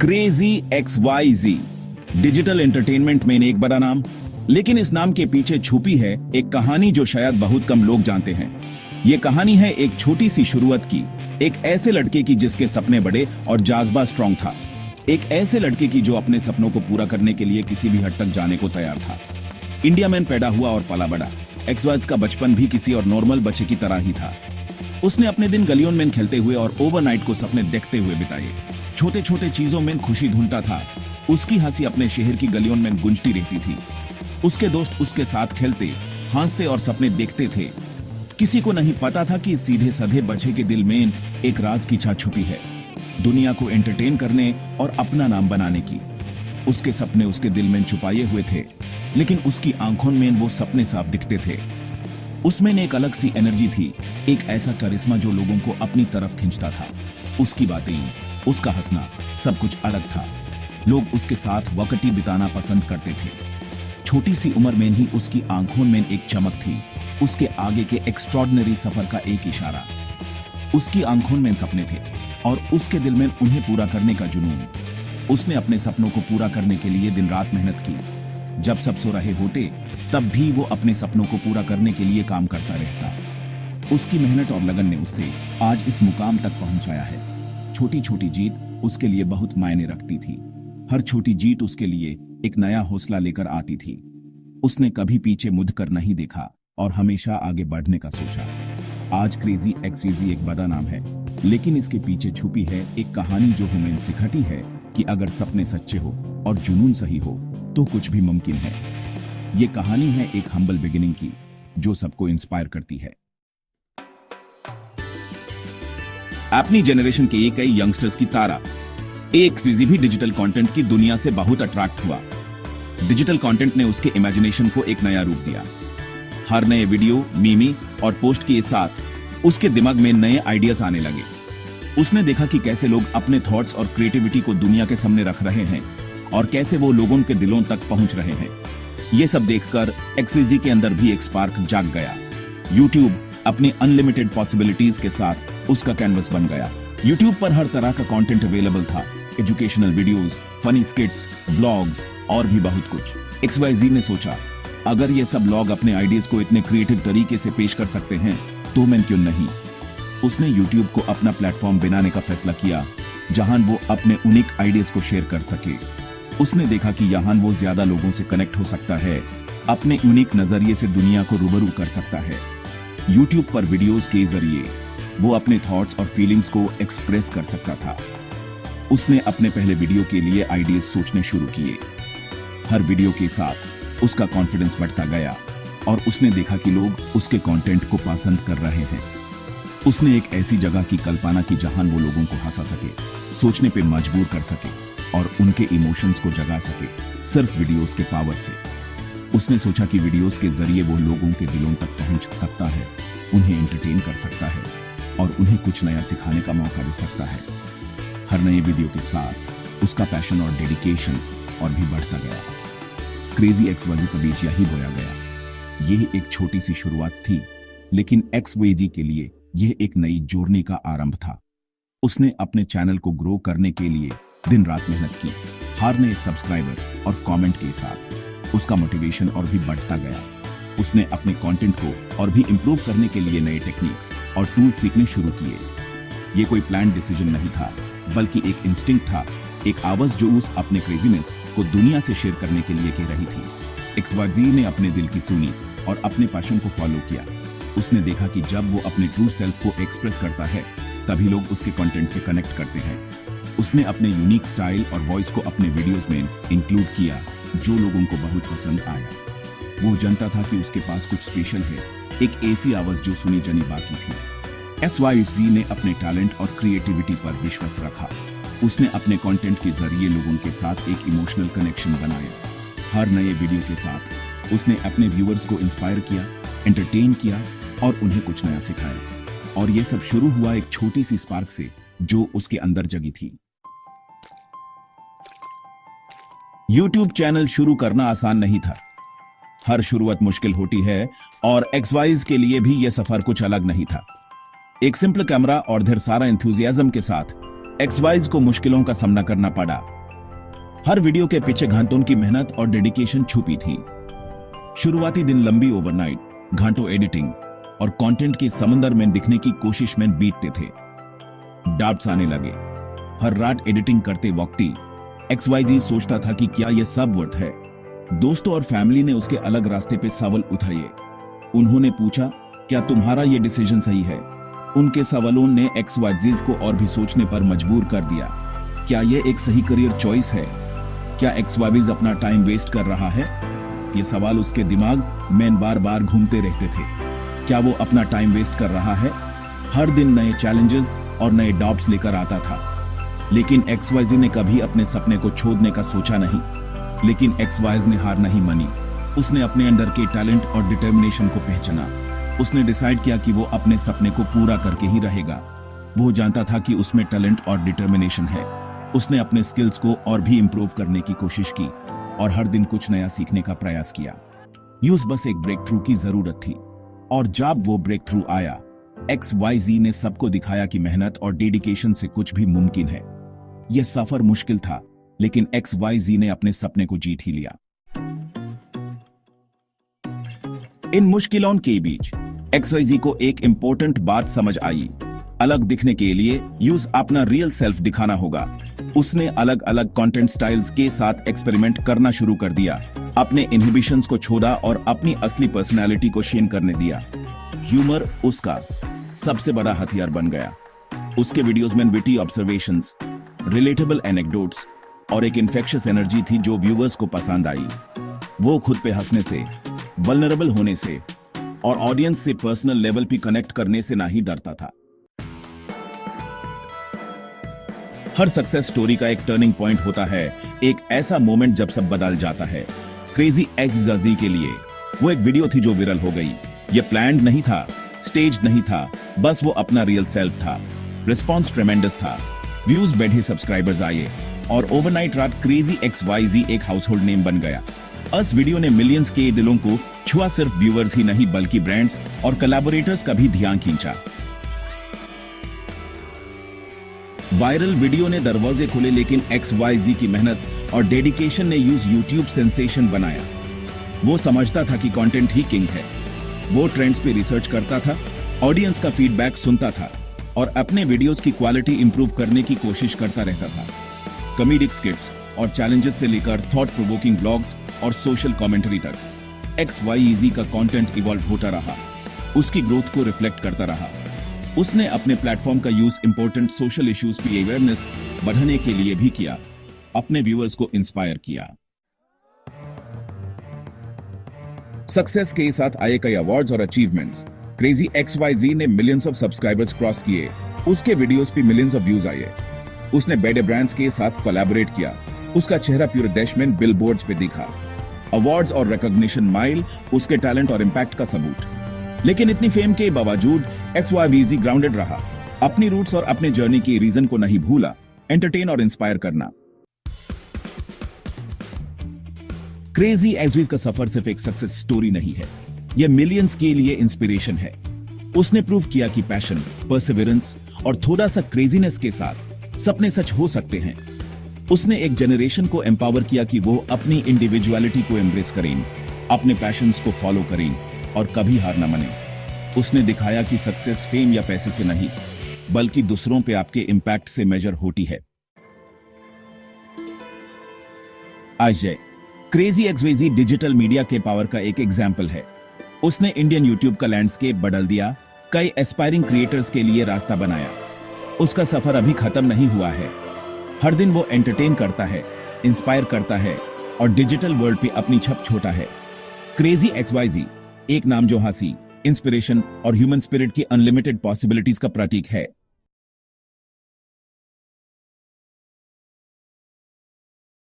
Crazy XYZ digital entertainment में एक बड़ा नाम, लेकिन इस नाम के पीछे छुपी है एक कहानी जो शायद बहुत कम लोग जानते हैं। ये कहानी है एक छोटी सी शुरुआत की, एक ऐसे लड़के की जिसके सपने बड़े और जाज्बा स्ट्रांग था। एक ऐसे लड़के की जो अपने सपनों को पूरा करने के लिए किसी भी हद तक जाने को तैयार था। इंडिया में पैदा हुआ और पला बड़ा XYZ का बचपन भी किसी और नॉर्मल बच्चे की तरह ही था। उसने अपने दिन गलियों में खेलते हुए और ओवरनाइट को सपने देखते हुए बिताए। छोटे छोटे चीजों में खुशी ढूंढता था। उसकी हंसी अपने शहर की गलियों में गूंजती रहती थी। उसके दोस्त उसके साथ खेलते, हंसते और सपने देखते थे। किसी को नहीं पता था कि सीधे साधे बच्चे के दिल में एक राज की छा छुपी है, दुनिया को एंटरटेन करने और अपना नाम बनाने की। उसके सपने उसके दिल में छुपाए हुए थे, लेकिन उसकी आंखों में वो सपने साफ दिखते थे। उसमें एक अलग सी एनर्जी थी, एक ऐसा करिश्मा जो लोगों को अपनी तरफ खींचता था। उसकी बातें, उसका हंसना, सब कुछ अलग था। लोग उसके साथ वक्त बिताना पसंद करते थे। छोटी सी उम्र में ही उसकी आंखों में एक चमक थी, उसके आगे के एक्स्ट्रॉर्डिनरी सफर का एक इशारा। उसकी आंखों में सपने थे और उसके दिल में उन्हें पूरा करने का जुनून। उसने अपने सपनों को पूरा करने के लिए दिन रात मेहनत की। जब सब सो रहे होते तब भी वो अपने सपनों को पूरा करने के लिए काम करता रहता। उसकी मेहनत और लगन ने उससे आज इस मुकाम तक पहुंचाया है। छोटी छोटी जीत उसके लिए बहुत मायने रखती थी। हर छोटी जीत उसके लिए एक नया हौसला लेकर आती थी। उसने कभी पीछे मुड़कर नहीं देखा और हमेशा आगे बढ़ने का सोचा। आज क्रेजी XYZ एक बड़ा नाम है, लेकिन इसके पीछे छुपी है एक कहानी जो हमें सिखाती है कि अगर सपने सच्चे हो और जुनून सही हो तो कुछ भी मुमकिन है। ये कहानी है एक हम्बल बिगिनिंग की, जो सबको इंस्पायर करती है। अपनी जनरेशन के कई यंगस्टर्स की तारा XYZ भी डिजिटल कंटेंट की दुनिया से बहुत अट्रैक्ट हुआ। डिजिटल कंटेंट ने उसके इमेजिनेशन को एक नया रूप दिया। हर नए वीडियो, मीमी और पोस्ट के साथ उसके दिमाग में नए आइडियाज आने लगे। उसने देखा कि कैसे लोग अपने थॉट्स और क्रिएटिविटी को दुनिया के सामने रख रहे हैं और कैसे वो लोगों के दिलों तक पहुंच रहे हैं। ये सब देखकर XYZ के अंदर भी एक स्पार्क जाग गया। YouTube अपनी अनलिमिटेड पॉसिबिलिटीज के साथ उसका कैनवस बन गया। YouTube पर हर तरह का कंटेंट अवेलेबल था, एजुकेशनल वीडियोस, फनी स्किट्स, व्लॉग्स और भी बहुत कुछ। XYZ ने सोचा, अगर ये सब लोग अपने आइडियाज को इतने क्रिएटिव तरीके से पेश कर सकते हैं तो मैं क्यों नहीं। उसने YouTube को अपना प्लेटफॉर्म बनाने का फैसला किया, जहां वो अपने यूनिक आइडियाज को शेयर कर सके। उसने देखा कि यहाँ वो ज्यादा लोगों से कनेक्ट हो सकता है, अपने यूनिक नजरिए से दुनिया को रूबरू कर सकता है। YouTube पर वीडियोस के जरिए वो अपने थॉट्स और फीलिंग्स को एक्सप्रेस कर सकता था। उसने अपने पहले वीडियो के लिए आइडियाज सोचने शुरू किए। हर वीडियो के साथ उसका कॉन्फिडेंस बढ़ता गया और उसने देखा कि लोग उसके कंटेंट को पसंद कर रहे हैं। उसने एक ऐसी जगह की कल्पना की जहां वो लोगों को हंसा सके, सोचने पे मजबूर कर सके और उनके इमोशंस को जगा सके, सिर्फ वीडियोस के पावर से। उसने सोचा कि वीडियोस के जरिए वो लोगों के दिलों तक पहुंच सकता है, उन्हें एंटरटेन कर सकता है और उन्हें कुछ नया सिखाने का मौका दे सकता है। हर नए वीडियो के साथ उसका पैशन और डेडिकेशन और भी बढ़ता गया। क्रेजी XYZ का बीज यही बोया गया। यह एक छोटी सी शुरुआत थी, लेकिन XYZ के लिए यह एक नई जर्नी का आरंभ था। उसने अपने चैनल को ग्रो करने के लिए दिन रात मेहनत की। हर नए सब्सक्राइबर और कमेंट के साथ उसका मोटिवेशन और भी बढ़ता गया। उसने अपने कंटेंट को और भी इंप्रूव करने के लिए नए टेक्निक्स और टूल सीखने शुरू किए। ये कोई प्लान डिसीजन नहीं था, बल्कि एक इंस्टिंक्ट था, एक आवाज जो उस अपने क्रेजीनेस को दुनिया से शेयर करने के लिए कह रही थी। XYZ ने अपने दिल की सुनी और अपने पैशन को फॉलो किया। उसने देखा कि जब वो अपने ट्रू सेल्फ को एक्सप्रेस करता है, तभी लोग उसके कंटेंट से कनेक्ट करते हैं। उसने अपने यूनिक स्टाइल और वॉइस को अपने वीडियोस में इंक्लूड किया, जो लोगों को बहुत पसंद आया। वो जानता था कि उसके पास कुछ स्पेशल है, एक ऐसी आवाज जो सुनी जानी बाकी थी। XYZ ने अपने टैलेंट और क्रिएटिविटी पर विश्वास रखा। उसने अपने कंटेंट के जरिए लोगों के साथ एक इमोशनल कनेक्शन बनाया। हर नए वीडियो के साथ उसने अपने व्यूअर्स को इंस्पायर किया, एंटरटेन किया और उन्हें कुछ नया सिखाया। और ये सब शुरू हुआ एक छोटी सी स्पार्क से, जो उसके अंदर जगी थी। YouTube चैनल शुरू करना आसान नहीं था। हर शुरुआत मुश्किल होती है और XYZ के लिए भी यह सफर कुछ अलग नहीं था। एक सिंपल कैमरा और ढेर सारा एंथुजियाज्म के साथ एक्सवाइज को मुश्किलों का सामना करना पड़ा। हर वीडियो के पीछे घंटों की मेहनत और डेडिकेशन छुपी थी। शुरुआती दिन लंबी ओवरनाइट, घंटों एडिटिंग और कंटेंट के समंदर में दिखने की कोशिश में बीतते थे। डाउट्स आने लगे। हर रात एडिटिंग करते वक्त एक्सवाइजी सोचता था कि क्या यह सब वर्थ है। दोस्तों और फैमिली ने उसके अलग रास्ते पे सवाल उठाए। उन्होंने पूछा, क्या तुम्हारा यह डिसीजन सही है? उनके सवालों ने एक्सवाइजीज को और भी सोचने पर मजबूर कर दिया। क्या यह एक सही करियर चॉइस है? क्या एक्सवाइजीज अपना टाइम वेस्ट कर रहा है? ये सवाल उसके दिमाग में बार बार घूमते रहते थे। क्या वो अपना टाइम वेस्ट कर रहा है? हर दिन नए चैलेंजेस और नए डाउट्स लेकर आता था। लेकिन एक्सवाइजी ने कभी अपने सपने को छोड़ने का सोचा नहीं। लेकिन एक्सवाइज ने हार नहीं मानी। उसने अपने अंदर के टैलेंट और डिटर्मिनेशन को पहचाना। उसने डिसाइड किया कि वो अपने सपने को पूरा करके ही रहेगा। वो जानता था कि उसमें टैलेंट और डिटर्मिनेशन है। उसने अपने स्किल्स को और भी इंप्रूव करने की कोशिश की और हर दिन कुछ नया सीखने का प्रयास किया। यूज बस एक ब्रेक थ्रू की जरूरत थी। और जब वो ब्रेक थ्रू आया, एक्सवाईजी ने सबको दिखाया कि मेहनत और डेडिकेशन से कुछ भी मुमकिन है। यह सफर मुश्किल था, लेकिन एक्सवाईजी ने अपने सपने को जीत ही लिया। इन मुश्किलों के बीच एक्सवाईजी को एक इंपॉर्टेंट बात समझ आई। अलग दिखने के लिए यूज अपना रियल सेल्फ दिखाना होगा। उसने अलग अलग कंटेंट स्टाइल्स के साथ एक्सपेरिमेंट करना शुरू कर दिया। अपने इनहिबिशंस को छोड़ा और अपनी असली पर्सनालिटी को शेन करने दिया। ह्यूमर उसका सबसे बड़ा हथियार बन गया। उसके वीडियोस में विटी ऑब्जर्वेशंस, रिलेटेबल एनेक्डोट्स और एक इन्फेक्शियस एनर्जी थी जो व्यूअर्स को पसंद आई। वो खुद पे हंसने से, वल्नरेबल होने से और ऑडियंस से पर्सनल लेवल पे कनेक्ट करने से नहीं डरता था। हर सक्सेस स्टोरी का एक टर्निंग पॉइंट होता है, एक ऐसा मोमेंट जब सब बदल जाता है। क्रेजी एक्सवाईजी के लिए वो एक वीडियो थी जो वायरल हो गई। ये प्लान्ड नहीं था, स्टेज नहीं था, बस वो अपना रियल सेल्फ था। रिस्पॉन्स ट्रेमेंडस था। व्यूज बढ़े, सब्सक्राइबर्स आए और ओवरनाइट रात क्रेजी एक्सवाईजी एक हाउसहोल्ड नेम बन गया। इस वीडियो ने मिलियंस के दिलों को छुआ। सिर्फ व्यूअर्स ही नहीं बल्कि ब्रांड्स और कोलैबोरेटर्स का भी ध्यान खींचा। वायरल वीडियो ने दरवाजे खोले, लेकिन एक्सवाईजी की मेहनत और डेडिकेशन ने यूट्यूब सेंसेशन बनाया। वो समझता था कि कंटेंट ही किंग है। वो ट्रेंड्स पे रिसर्च करता था, ऑडियंस का फीडबैक सुनता था और अपने वीडियोस की क्वालिटी इंप्रूव करने की कोशिश करता रहता था। कॉमेडिक स्किट्स और चैलेंजेस से लेकर थॉट प्रोवोकिंग ब्लॉग्स और सोशल कमेंट्री तक, एक्सवाईजी का कंटेंट इवॉल्व होता रहा, उसकी ग्रोथ को रिफ्लेक्ट करता रहा। उसने अपने प्लेटफॉर्म का यूज इंपॉर्टेंट सोशल इश्यूज की अवेयरनेस बढ़ाने के लिए भी किया, अपने व्यूअर्स को इंस्पायर किया। सक्सेस के साथ आए कई अवार्ड्स और अचीवमेंट्स। क्रेजी एक्सवाईजी ने मिलियंस ऑफ सब्सक्राइबर्स क्रॉस किए। उसके वीडियोस पे मिलियंस ऑफ व्यूज आए। उसने बड़े ब्रांड्स के साथ कोलैबोरेट किया। उसका चेहरा पूरे देश में बिलबोर्ड्स पे दिखा। अवार्ड्स और रिकॉग्निशन माइल उसके टैलेंट और इम्पैक्ट का सबूत। लेकिन इतनी फेम के बावजूद एक्सवाईजी ग्राउंडेड रहा। अपनी रूट्स और अपने जर्नी के रीजन को नहीं भूला, एंटरटेन और इंस्पायर करना। क्रेजी एक्सवाईजी का सफर सिर्फ एक सक्सेस स्टोरी नहीं है, यह मिलियंस के लिए इंस्पिरेशन है। उसने प्रूव किया कि पैशन, परसिवरेंस और थोड़ा सा क्रेजीनेस के साथ सपने सच हो सकते हैं। उसने एक जनरेशन को एम्पावर किया कि वो अपनी इंडिविजुअलिटी को एम्ब्रेस करें, अपने पैशंस को फॉलो करें और कभी हार न माने। उसने दिखाया कि सक्सेस फेम या पैसे से नहीं, बल्कि दूसरों पे आपके इम्पैक्ट से मेजर होती है। Ajay crazy XYZ digital media के पावर का एक एग्जाम्पल है। उसने इंडियन यूट्यूब का लैंडस्केप बदल दिया, कई एस्पायरिंग क्रिएटर्स के लिए रास्ता बनाया। उसका सफर अभी खत्म नहीं हुआ है। हर दिन वो एंटरटेन करता है, इंस्पायर करता है और डिजिटल वर्ल्ड पे अपनी छप छोटा है। क्रेजी एक्सवाईजी एक नाम जो हंसी, इंस्पिरेशन और ह्यूमन स्पिरिट की अनलिमिटेड पॉसिबिलिटीज का प्रतीक है।